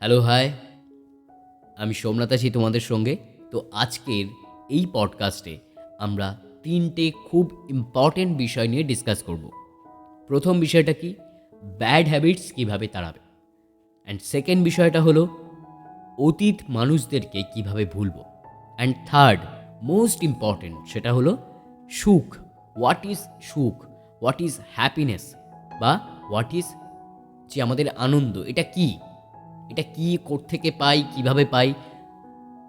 Hello hi, আমি সোমনাথ আছি তোমাদের সঙ্গে। তো আজকের এই পডকাস্টে আমরা তিনটে খুব ইম্পর্টেন্ট বিষয় নিয়ে ডিসকাস করব। প্রথম বিষয়টা কি, ব্যাড হ্যাবিটস কীভাবে তাড়াবে। অ্যান্ড সেকেন্ড বিষয়টা হলো অতীত মানুষদেরকে কিভাবে ভুলবো। অ্যান্ড থার্ড মোস্ট ইম্পর্টেন্ট, সেটা হলো সুখ। হোয়াট ইজ সুখ, হোয়াট ইজ হ্যাপিনেস, বা হোয়াট ইজ যে আমাদের আনন্দ, এটা কি কোত্থেকে পাই, কিভাবে পাই।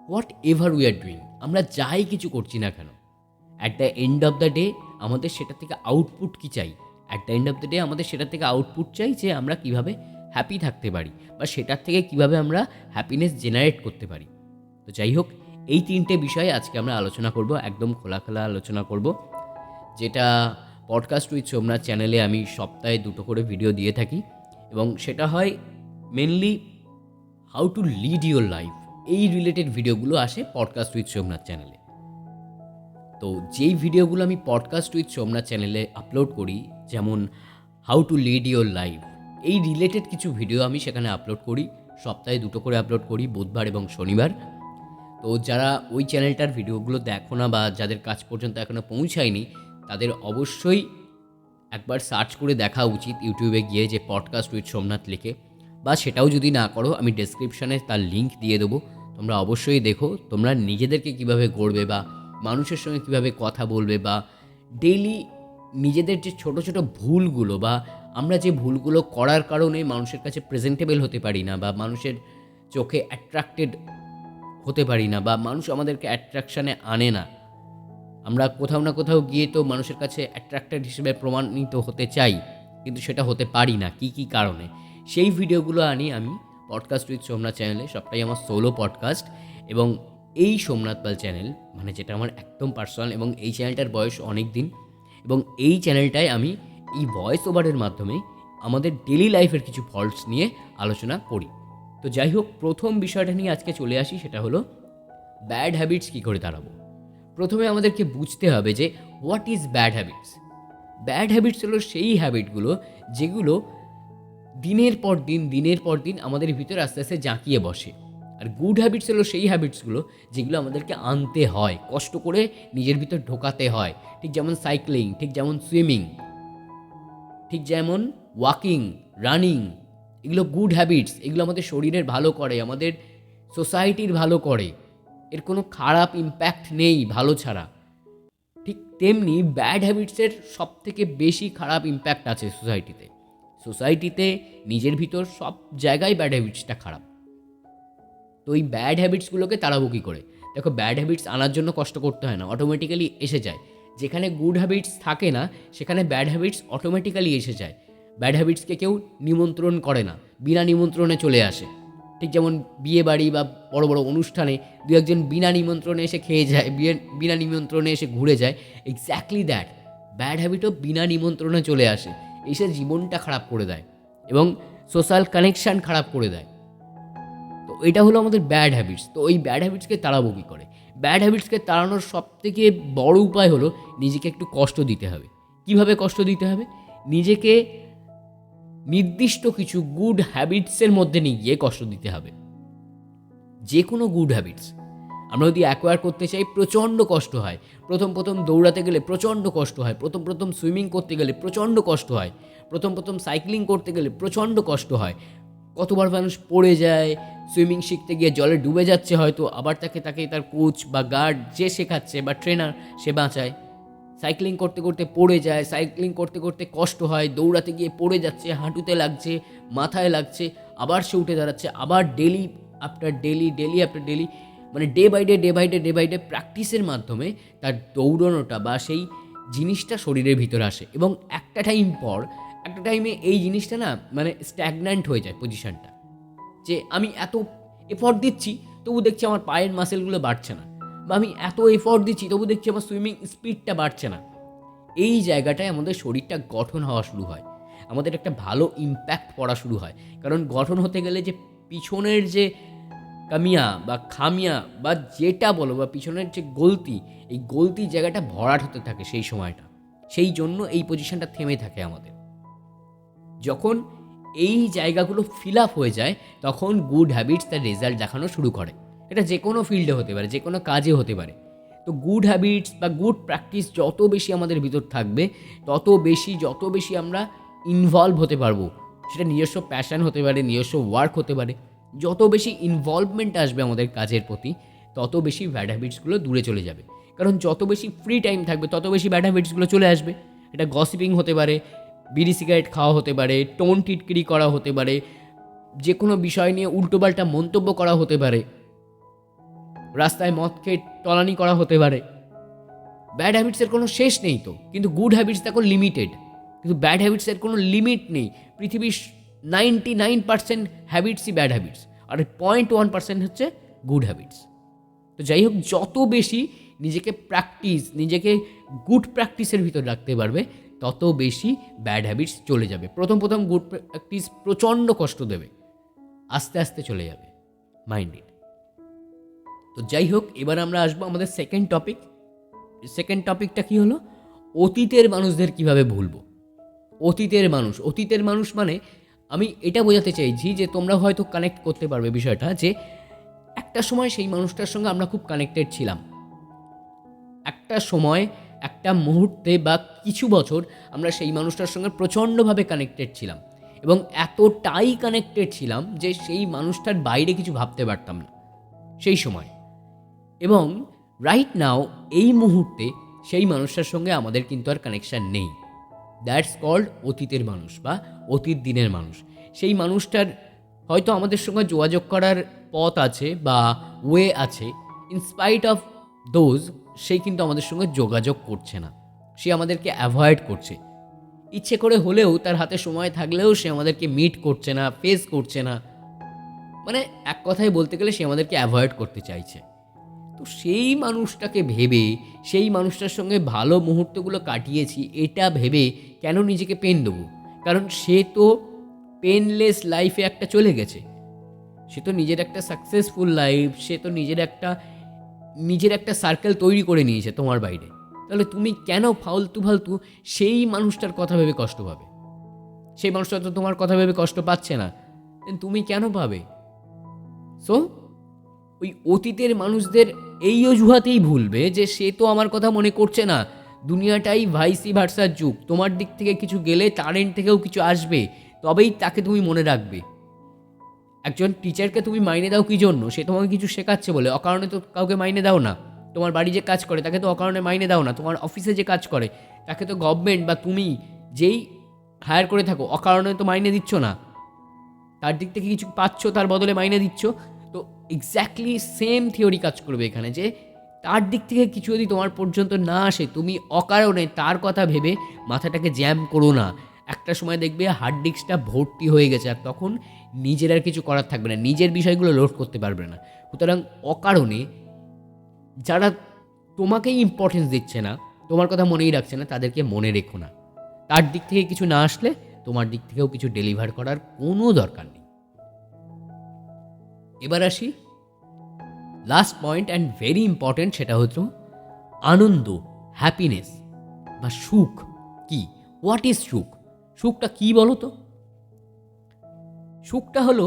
Whatever we are doing, আমরা যাই কিছু করছি না কেন, at the end of the day আমাদের সেটা থেকে আউটপুট কি চাই। At the end of the day আমাদের সেটা থেকে আউটপুট চাই যে আমরা কিভাবে হ্যাপি থাকতে পারি, বা সেটার থেকে কিভাবে আমরা হ্যাপিনেস জেনারেট করতে পারি। তো যাই হোক, এই তিনটে বিষয়ে আজকে আমরা আলোচনা করব, একদম খোলাখোলা আলোচনা করব। যেটা পডকাস্ট উইথ সোমনাথ চ্যানেলে আমি সপ্তাহে 2টো করে ভিডিও দিয়ে থাকি, এবং সেটা হয় mainly how to lead your life. এই রিলেটেড ভিডিওগুলো আসে পডকাস্ট উইথ সোমনাথ চ্যানেলে। তো যেই ভিডিওগুলো আমি পডকাস্ট উইথ সোমনাথ চ্যানেলে আপলোড করি, যেমন how to lead your life, এই রিলেটেড কিছু ভিডিও আমি সেখানে আপলোড করি। সপ্তাহে 2টো করে আপলোড করি, বুধবার এবং শনিবার। তো যারা ওই চ্যানেলটার ভিডিওগুলো দেখো না, বা যাদের কাছ পর্যন্ত এখনও পৌঁছায়নি, তাদের অবশ্যই একবার সার্চ করে দেখা উচিত ইউটিউবে গিয়ে, যে পডকাস্ট উইথ সোমনাথ লিখে। বা সেটাও যদি না করো, আমি ডেসক্রিপশানে তার লিঙ্ক দিয়ে দেবো, তোমরা অবশ্যই দেখো। তোমরা নিজেদেরকে কিভাবে গড়বে, বা মানুষের সঙ্গে কিভাবে কথা বলবে, বা ডেইলি নিজেদের যে ছোট ছোট ভুলগুলো, বা আমরা যে ভুলগুলো করার কারণে মানুষের কাছে প্রেজেন্টেবল হতে পারি না, বা মানুষের চোখে অ্যাট্রাক্টেড হতে পারি না, বা মানুষ আমাদেরকে অ্যাট্রাকশানে আনে না। আমরা কোথাও না কোথাও গিয়ে তো মানুষের কাছে অ্যাট্রাক্টেড হিসেবে প্রমাণিত হতে চাই, কিন্তু সেটা হতে পারি না কী কারণে। সেই ভিডিওগুলো আনি আমি পডকাস্ট উইথ সোমনাথ চ্যানেলে। সবটাই আমার সোলো পডকাস্ট, এবং এই সোমনাথ পাল চ্যানেল, মানে যেটা আমার একদম পার্সোনাল, এবং এই চ্যানেলটার বয়স অনেক দিন, এবং এই চ্যানেলটায় আমি এই ভয়েস ওভারের মাধ্যমে আমাদের ডেলি লাইফের কিছু ফল্টস নিয়ে আলোচনা করি। তো যাই হোক, প্রথম বিষয়টা নিয়ে আজকে চলে আসি, সেটা হলো ব্যাড হ্যাবিটস কী করে তাড়াবো। প্রথমে আমাদেরকে বুঝতে হবে যে what is bad habits. Bad habits হলো সেই হ্যাবিটগুলো যেগুলো দিনের পর দিন আমাদের ভিতরে আস্তে আস্তে জাঁকিয়ে বসে। আর গুড হ্যাবিটস হলো সেই হ্যাবিটসগুলো যেগুলো আমাদেরকে আনতে হয়, কষ্ট করে নিজের ভিতর ঢোকাতে হয়। ঠিক যেমন সাইক্লিং, ঠিক যেমন সুইমিং, ঠিক যেমন ওয়াকিং, রানিং। এগুলো গুড হ্যাবিটস, এগুলো আমাদের শরীরের ভালো করে, আমাদের সোসাইটির ভালো করে। এর কোনো খারাপ ইম্প্যাক্ট নেই ভালো ছাড়া। ঠিক তেমনি ব্যাড হ্যাবিটসের সবথেকে বেশি খারাপ ইম্প্যাক্ট আছে সোসাইটিতে নিজের ভিতর সব জায়গায় ব্যাড হ্যাবিটসটা খারাপ। তো এই ব্যাড হ্যাবিটসগুলোকে তাড়াবো কী করে? দেখো, ব্যাড হ্যাবিটস আনার জন্য কষ্ট করতে হয় না, অটোমেটিক্যালি এসে যায়। যেখানে গুড হ্যাবিটস থাকে না, সেখানে ব্যাড হ্যাবিটস অটোমেটিক্যালি এসে যায়। ব্যাড হ্যাবিটসকে কেউ নিমন্ত্রণ করে না, বিনা নিমন্ত্রণে চলে আসে। ঠিক যেমন বিয়ে বাড়ি বা বড় বড় অনুষ্ঠানে দু একজন বিনা নিমন্ত্রণে এসে খেয়ে যায়, বিনা নিমন্ত্রণে এসে ঘুরে যায়। এক্স্যাক্টলি দ্যাট, ব্যাড হ্যাবিটও বিনা নিমন্ত্রণে চলে আসে, এসে জীবনটা খারাপ করে দেয় এবং সোশ্যাল কানেকশান খারাপ করে দেয়। তো এটা হলো আমাদের ব্যাড হ্যাবিটস। তো ওই ব্যাড হ্যাবিটসকে তাড়াবো কী করে? ব্যাড হ্যাবিটসকে তাড়ানোর সবথেকে বড় উপায় হলো নিজেকে একটু কষ্ট দিতে হবে। কিভাবে কষ্ট দিতে হবে? নিজেকে নির্দিষ্ট কিছু গুড হ্যাবিটসের মধ্যে নিয়ে গিয়ে কষ্ট দিতে হবে। যে কোনো গুড হ্যাবিটস আমরা যদি অ্যাকোয়ার করতে চাই, প্রচণ্ড কষ্ট হয়। প্রথম দৌড়াতে গেলে প্রচণ্ড কষ্ট হয়, প্রথম সুইমিং করতে গেলে প্রচণ্ড কষ্ট হয়, প্রথম সাইক্লিং করতে গেলে প্রচণ্ড কষ্ট হয়। কতবার মানুষ পড়ে যায়, সুইমিং শিখতে গিয়ে জলে ডুবে যাচ্ছে হয়তো, আবার তাকে তার কোচ বা গার্ড যে শেখাচ্ছে বা ট্রেনার সে বাঁচায়। সাইক্লিং করতে করতে পড়ে যায়, সাইক্লিং করতে করতে কষ্ট হয়, দৌড়াতে গিয়ে পড়ে যাচ্ছে, হাঁটুতে লাগছে, মাথায় লাগছে, আবার সে উঠে দাঁড়াচ্ছে, আবার ডেলি আফটার ডেলি, মানে ডে বাই ডে প্র্যাকটিসের মাধ্যমে তার দৌড়ানোটা বা সেই জিনিসটা শরীরের ভিতরে আসে। এবং একটা টাইমে এই জিনিসটা না, মানে স্ট্যাগন্যান্ট হয়ে যায় পজিশনটা, যে আমি এত এফর্ট দিচ্ছি তবু দেখছি আমার পায়ের মাসেলগুলো বাড়ছে না, বা আমি এত এফর্ট দিচ্ছি তবু দেখছি আমার সুইমিং স্পিডটা বাড়ছে না। এই জায়গাটায় আমাদের শরীরটা গঠন হওয়া শুরু হয়, আমাদের একটা ভালো ইম্প্যাক্ট পড়া শুরু হয়। কারণ গঠন হতে গেলে যে পিছনের যে কামিয়া বা খামিয়া বা যেটা বলো, বা পিছনের যে এই গলতির জায়গাটা ভরাট হতে থাকে সেই সময়টা। সেই জন্য এই পজিশনটা থেমে থাকে আমাদের। যখন এই জায়গাগুলো ফিল আপ হয়ে যায়, তখন গুড হ্যাবিটস তার রেজাল্ট দেখানো শুরু করে। এটা যে কোনো ফিল্ডে হতে পারে, যে কোনো কাজে হতে পারে। তো গুড হ্যাবিটস বা গুড প্র্যাকটিস যত বেশি আমাদের ভিতর থাকবে, যত বেশি আমরা ইনভলভ হতে পারবো। সেটা নিজস্ব প্যাশন হতে পারে, নিজস্ব ওয়ার্ক হতে পারে। যত বেশি ইনভলভমেন্ট আসবে আমাদের কাজের প্রতি, তত বেশি ব্যাড হ্যাবিটসগুলো দূরে চলে যাবে। কারণ যত বেশি ফ্রি টাইম থাকবে, তত বেশি ব্যাড হ্যাবিটসগুলো চলে আসবে। এটা গসিপিং হতে পারে, বিড়ি সিগারেট খাওয়া হতে পারে, টোন টিটকিরি করা হতে পারে, যে কোনো বিষয় নিয়ে উল্টোপাল্টা মন্তব্য করা হতে পারে, রাস্তায় মদ খেয়ে টলানি করা হতে পারে। ব্যাড হ্যাবিটসের কোনো শেষ নেই তো, কিন্তু গুড হ্যাবিটস দেখো লিমিটেড, কিন্তু ব্যাড হ্যাবিটসের কোনো লিমিট নেই। পৃথিবীর 99% হ্যাবিটসই ব্যাড হ্যাবিটস, আর 0.1% হচ্ছে গুড হ্যাবিটস। তো যাই হোক, যত বেশি নিজেকে গুড প্র্যাকটিসের ভিতর রাখতে পারবে, তত বেশি ব্যাড হ্যাবিটস চলে যাবে। প্রথম গুড প্র্যাকটিস প্রচণ্ড কষ্ট দেবে, আস্তে আস্তে চলে যাবে, মাইন্ড ইট। তো যাই হোক, এবার আমরা আসবো আমাদের সেকেন্ড টপিকটা কি হলো, অতীতের মানুষদের কিভাবে ভুলবো। অতীতের মানুষ মানে আমি এটা বোঝাতে চাইছি যে তোমরা হয়তো কানেক্ট করতে পারবে বিষয়টা, যে একটা সময় সেই মানুষটার সঙ্গে আমরা খুব কানেক্টেড ছিলাম। একটা সময়, একটা মুহূর্তে বা কিছু বছর আমরা সেই মানুষটার সঙ্গে প্রচণ্ডভাবে কানেক্টেড ছিলাম, এবং এতটাই কানেক্টেড ছিলাম যে সেই মানুষটার বাইরে কিছু ভাবতে পারতাম না সেই সময়। এবং রাইট নাও, এই মুহূর্তে সেই মানুষটার সঙ্গে আমাদের কিন্তু আর কানেকশান নেই। দ্যাটস কল্ড অতীতের মানুষ বা অতীত দিনের মানুষ। সেই মানুষটার হয়তো আমাদের সঙ্গে যোগাযোগ করার পথ আছে বা ওয়ে আছে, ইনস্পাইট অফ দোজ সেই কিন্তু আমাদের সঙ্গে যোগাযোগ করছে না, সে আমাদেরকে অ্যাভয়েড করছে। ইচ্ছে করে হলেও, তার হাতে সময় থাকলেও সে আমাদেরকে মিট করছে না, ফেস করছে না। মানে এক কথায় বলতে গেলে সে আমাদেরকে অ্যাভয়েড করতে চাইছে। তো সেই মানুষটাকে ভেবে, সেই মানুষটার সঙ্গে ভালো মুহূর্তগুলো কাটিয়েছি এটা ভেবে কেন নিজেকে পেন দেবো? কারণ সে তো পেনলেস লাইফে একটা চলে গেছে, সে তো নিজের একটা সাকসেসফুল লাইফ, সে তো নিজের একটা সার্কেল তৈরি করে নিয়েছে তোমার বাইরে। তাহলে তুমি কেন ফালতু সেই মানুষটার কথা ভেবে কষ্ট পাবে? সেই মানুষটা তো তোমার কথা ভেবে কষ্ট পাচ্ছে না, তুমি কেন পাবে? সো ওই অতীতের মানুষদের এই অজুহাতেই ভুলবে যে সে তো আমার কথা মনে করছে না। দুনিয়াটাই ভাইসি ভার্সার যুগ, তোমার দিক থেকে কিছু গেলে তার এন্ড থেকেও কিছু আসবে, তবেই তাকে তুমি মনে রাখবে। একজন টিচারকে তুমি মাইনে দাও কী জন্য? সে তোমাকে কিছু শেখাচ্ছে বলে, অকারণে তো কাউকে মাইনে দাও না। তোমার বাড়ি যে কাজ করে তাকে তো অকারণে মাইনে দাও না। তোমার অফিসে যে কাজ করে তাকে তো গভর্নমেন্ট বা তুমি যেই হায়ার করে থাকো অকারণে তো মাইনে দিচ্ছ না, তার দিক থেকে কিছু পাচ্ছ, তার বদলে মাইনে দিচ্ছ। তো এক্স্যাক্টলি সেম থিওরি কাজ করবে এখানে, যে তার দিক থেকে কিছু যদি তোমার পর্যন্ত না আসে, তুমি অকারণে তার কথা ভেবে মাথাটাকে জ্যাম করো না। একটা সময় দেখবে হার্ড ডিস্কটা ভর্তি হয়ে গেছে, আর তখন নিজের আর কিছু করার থাকবে না, নিজের বিষয়গুলো লোড করতে পারবে না। সুতরাং অকারণে যারা তোমাকেই ইম্পর্টেন্স দিচ্ছে না, তোমার কথা মনেই রাখছে না, তাদেরকে মনে রেখো না। তার দিক থেকে কিছু না আসলে তোমার দিক থেকেও কিছু ডেলিভার করার কোনো দরকার নেই। এবার আসি last point and very important, সেটা হচ্ছে আনন্দ, হ্যাপিনেস বা সুখ কি। হোয়াট ইজ সুখ? সুখটা কি বলো তো? সুখটা হলো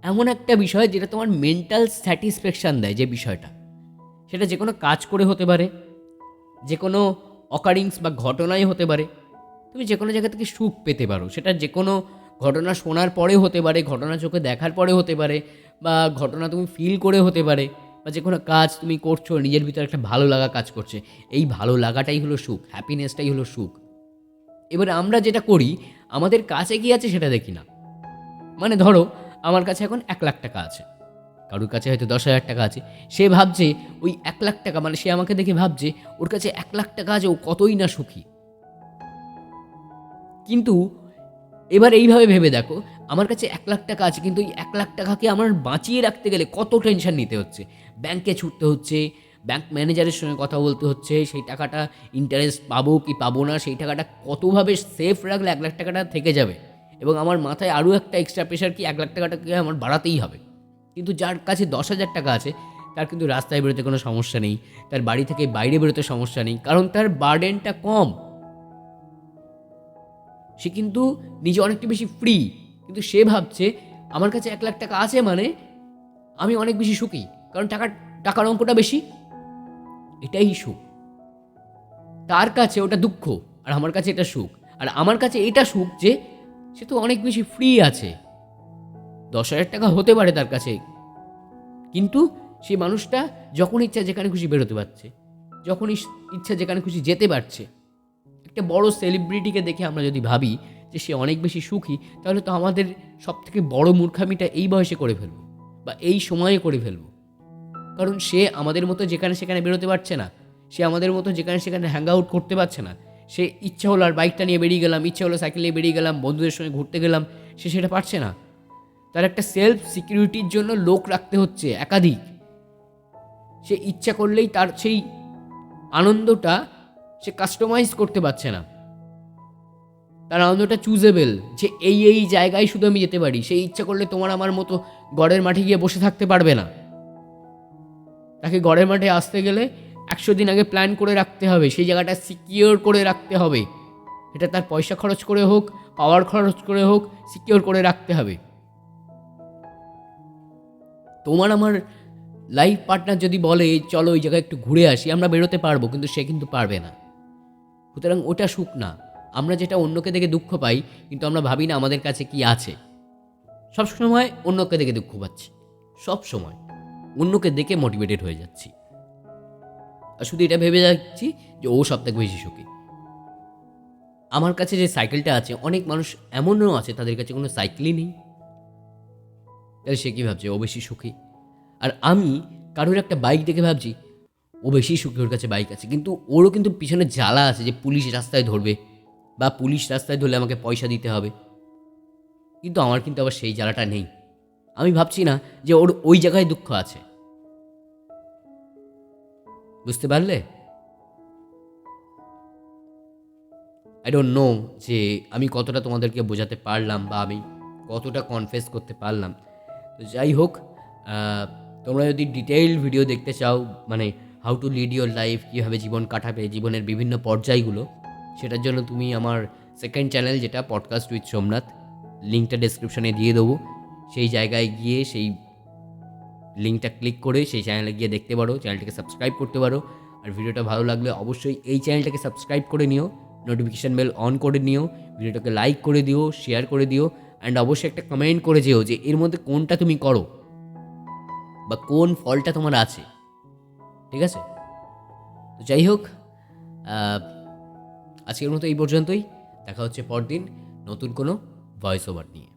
এমন একটা বিষয় যেটা তোমার মেন্টাল স্যাটিসফ্যাকশান দেয়। যে বিষয়টা, সেটা যে কোনো কাজ করে হতে পারে, যে কোনো অকারিংস বা ঘটনাই হতে পারে। তুমি যে কোনো জায়গা থেকে সুখ পেতে পারো, সেটা যে কোনো ঘটনা শোনার পরে হতে পারে, ঘটনা চোখে দেখার পরে হতে পারে, বা ঘটনা তুমি ফিল করে হতে পারে, বা যে কোনো কাজ তুমি করছো, নিজের ভিতরে একটা ভালো লাগা কাজ করছে, এই ভালো লাগাটাই হলো সুখ, হ্যাপিনেসটাই হলো সুখ। এবার আমরা যেটা করি, আমাদের কাছে কি আছে সেটা দেখি না। মানে ধরো আমার কাছে এখন 1,00,000 টাকা আছে, কারোর কাছে হয়তো 10,000 টাকা আছে। সে ভাবছে ওই 1,00,000 টাকা, মানে সে আমাকে দেখে ভাবছে ওর কাছে 1,00,000 টাকা আছে, ও কতই না সুখী। কিন্তু এবার এইভাবে ভেবে দেখো, আমার কাছে 1,00,000 টাকা আছে, কিন্তু এই 1,00,000 টাকাকে আমার বাঁচিয়ে রাখতে গেলে কত টেনশন নিতে হচ্ছে। ব্যাংকে ছুটতে হচ্ছে, ব্যাংক ম্যানেজারের সঙ্গে কথা বলতে হচ্ছে, সেই টাকাটা ইন্টারেস্ট পাবো কি পাবো না, সেই টাকাটা কতভাবে সেফ রাখলে 1,00,000 টাকাটা থেকে যাবে। এবং আমার মাথায় আরও একটা এক্সট্রা প্রেশার কি 1,00,000 টাকাটাকে আমার বাড়াতেই হবে। কিন্তু যার কাছে 10,000 টাকা আছে, তার কিন্তু রাস্তায় বেরোতে কোনো সমস্যা নেই, তার বাড়ি থেকে বাইরে বেরোতে সমস্যা নেই, কারণ তার বার্ডেনটা কম। সে কিন্তু নিজে অনেকটা বেশি ফ্রি, কিন্তু সে ভাবছে আমার কাছে 1,00,000 টাকা আছে মানে আমি অনেক বেশি সুখী, কারণ টাকার অঙ্কটা বেশি। এটাই সুখ। তার কাছে ওটা দুঃখ, আর আমার কাছে এটা সুখ। আর আমার কাছে এটা সুখ যে সে তো অনেক বেশি ফ্রি আছে। 10,000 টাকা হতে পারে তার কাছে, কিন্তু সেই মানুষটা যখন ইচ্ছা যেখানে খুশি বেরোতে পারছে, যখন ইচ্ছা যেখানে খুশি যেতে পারছে। একটা বড় সেলিব্রিটিকে দেখে আমরা যদি ভাবি যে সে অনেক বেশি সুখী, তাহলে তো আমাদের সবথেকে বড় মূর্খামিটা এই বয়সে করে ফেলবো বা এই সময়ে করে ফেলবো। কারণ সে আমাদের মতো যেখানে সেখানে বেরোতে পারছে না, সে আমাদের মতো যেখানে সেখানে হ্যাং আউট করতে পারছে না। সে ইচ্ছা হলো আর বাইকটা নিয়ে বেরিয়ে গেলাম, ইচ্ছা হলো সাইকেল নিয়ে বেরিয়ে গেলাম, বন্ধুদের সঙ্গে ঘুরতে গেলাম, সে সেটা পারছে না। তার একটা সেলফ সিকিউরিটির জন্য লোক রাখতে হচ্ছে একাধিক। সে ইচ্ছা করলেই তার সেই আনন্দটা সে কাস্টমাইজ করতে পারছে না। তার আনন্দটা চুজেবল, যে এই জায়গায় শুধু আমি যেতে পারি। সেই ইচ্ছা করলে তোমার আমার মতো গড়ের মাঠে গিয়ে বসে থাকতে পারবে না। তাকে গড়ের মাঠে আসতে গেলে 100 দিন আগে প্ল্যান করে রাখতে হবে, সেই জায়গাটা সিকিওর করে রাখতে হবে। এটা তার পয়সা খরচ করে হোক, পাওয়ার খরচ করে হোক, সিকিওর করে রাখতে হবে। তোমার আমার লাইফ পার্টনার যদি বলে চলো ওই জায়গায় একটু ঘুরে আসি, আমরা বেরোতে পারবো, কিন্তু সে কিন্তু পারবে না। সুতরাং ওটা সুখ না। আমরা যেটা অন্যকে দেখে দুঃখ পাই, কিন্তু আমরা ভাবি না আমাদের কাছে কি আছে। সবসময় অন্যকে দেখে দুঃখ পাচ্ছি, সব সময় অন্যকে দেখে মোটিভেটেড হয়ে যাচ্ছি, আর শুধু এটা ভেবে যাচ্ছি যে ও সব থেকে বেশি সুখী। আমার কাছে যে সাইকেলটা আছে, অনেক মানুষ এমনও আছে তাদের কাছে কোনো সাইকেলই নেই, তাহলে সে কী ভাবছে ও বেশি সুখী। আর আমি কারোর একটা বাইক দেখে ভাবছি ও বেশি সুখী, ওর কাছে বাইক আছে, কিন্তু ওরও কিন্তু পিছনে জ্বালা আছে যে পুলিশ রাস্তায় ধরবে, বা পুলিশ রাস্তায় ধরলে আমাকে পয়সা দিতে হবে। কিন্তু আমার কিন্তু আবার সেই জ্বালাটা নেই। আমি ভাবছি না যে ওর ওই জায়গায় দুঃখ আছে। বুঝতে পারলে? আই ডোন্ট নো যে আমি কতটা তোমাদেরকে বোঝাতে পারলাম, বা আমি কতটা কনফেস করতে পারলাম। তো যাই হোক, তোমরা যদি ডিটেইলড ভিডিও দেখতে চাও, মানে how to lead your life, কীভাবে জীবন কাটাবে, জীবনের বিভিন্ন পর্যায়গুলো, সেটার জন্য তুমি আমার সেকেন্ড চ্যানেল যেটা পডকাস্ট উইথ সোমনাথ, লিঙ্কটা ডেসক্রিপশনে দিয়ে দেবো। সেই জায়গায় গিয়ে সেই লিঙ্কটা ক্লিক করে সেই চ্যানেলে গিয়ে দেখতে পারো, চ্যানেলটাকে সাবস্ক্রাইব করতে পারো। আর ভিডিওটা ভালো লাগলে অবশ্যই এই চ্যানেলটাকে সাবস্ক্রাইব করে নিও, নোটিফিকেশান বেল অন করে নিও, ভিডিওটাকে লাইক করে দিও, শেয়ার করে দিও, অ্যান্ড অবশ্যই একটা কমেন্ট করে যেও যে এর মধ্যে কোনটা তুমি করো বা কোন ফলটা তোমার আছে। ঠিক আছে? তো যাই হোক, আজকের মতো এই পর্যন্তই। দেখা হচ্ছে পরদিন নতুন কোনো ভয়েস ওভার নিয়ে।